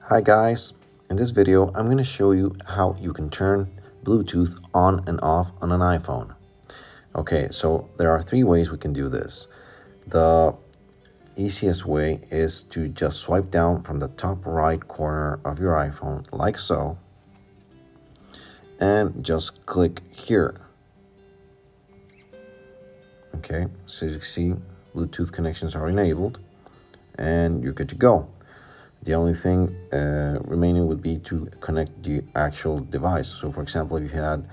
Hi guys, in this video I'm going to show you how you can turn Bluetooth on and off on an iPhone. Okay, so there are three ways we can do this. The easiest way is to just swipe down from the top right corner of your iPhone like so and just click here. Okay, so as you can see, Bluetooth connections are enabled and you're good to go. The only thing remaining would be to connect the actual device. So for example, if you had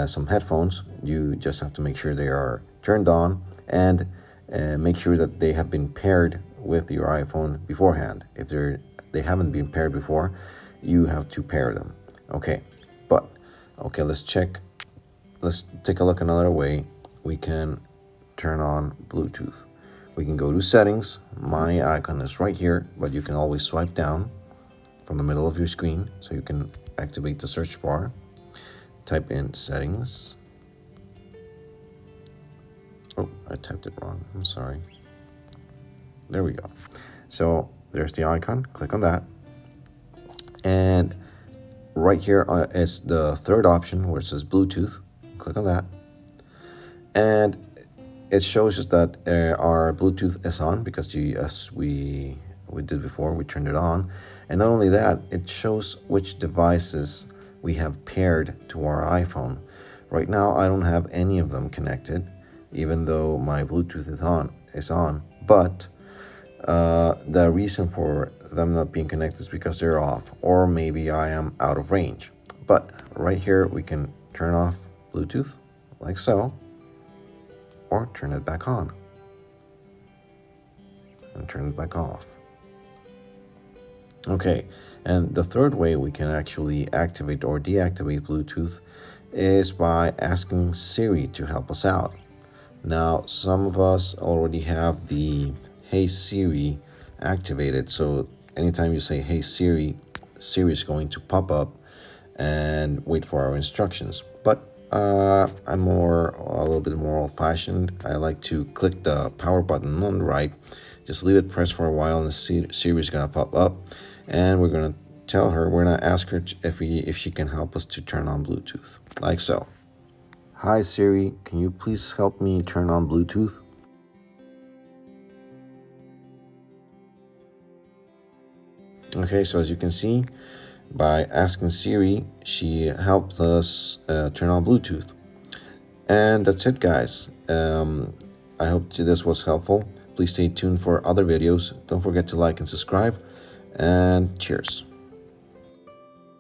some headphones, you just have to make sure they are turned on and make sure that they have been paired with your iPhone beforehand. If they haven't been paired before, you have to pair them. Okay, let's take a look another way we can turn on Bluetooth. We can go to settings. My icon is right here, but you can always swipe down from the middle of your screen so you can activate the search bar. Type in settings. Oh, I typed it wrong. I'm sorry. There we go. So there's the icon. Click on that. And right here is the third option where it says Bluetooth. Click on that. And it shows us that our Bluetooth is on because as we did before, we turned it on. And not only that, it shows which devices we have paired to our iPhone. Right now, I don't have any of them connected, even though my Bluetooth is on. But the reason for them not being connected is because they're off, or maybe I am out of range. But right here, we can turn off Bluetooth like so, or turn it back on and turn it back off. Okay, and the third way we can actually activate or deactivate Bluetooth is by asking Siri to help us out. Now, some of us already have the Hey Siri activated, so anytime you say Hey Siri, Siri is going to pop up and wait for our instructions. But I'm a little bit more old-fashioned. I like to click the power button on the right, just leave it pressed for a while, and Siri is gonna pop up, and we're gonna ask her if she can help us to turn on Bluetooth, like so. Hi Siri, can you please help me turn on Bluetooth? Okay, so as you can see, by asking Siri, she helped us turn on Bluetooth. And that's it, guys. I hope this was helpful. Please stay tuned for other videos. Don't forget to like and subscribe. And cheers.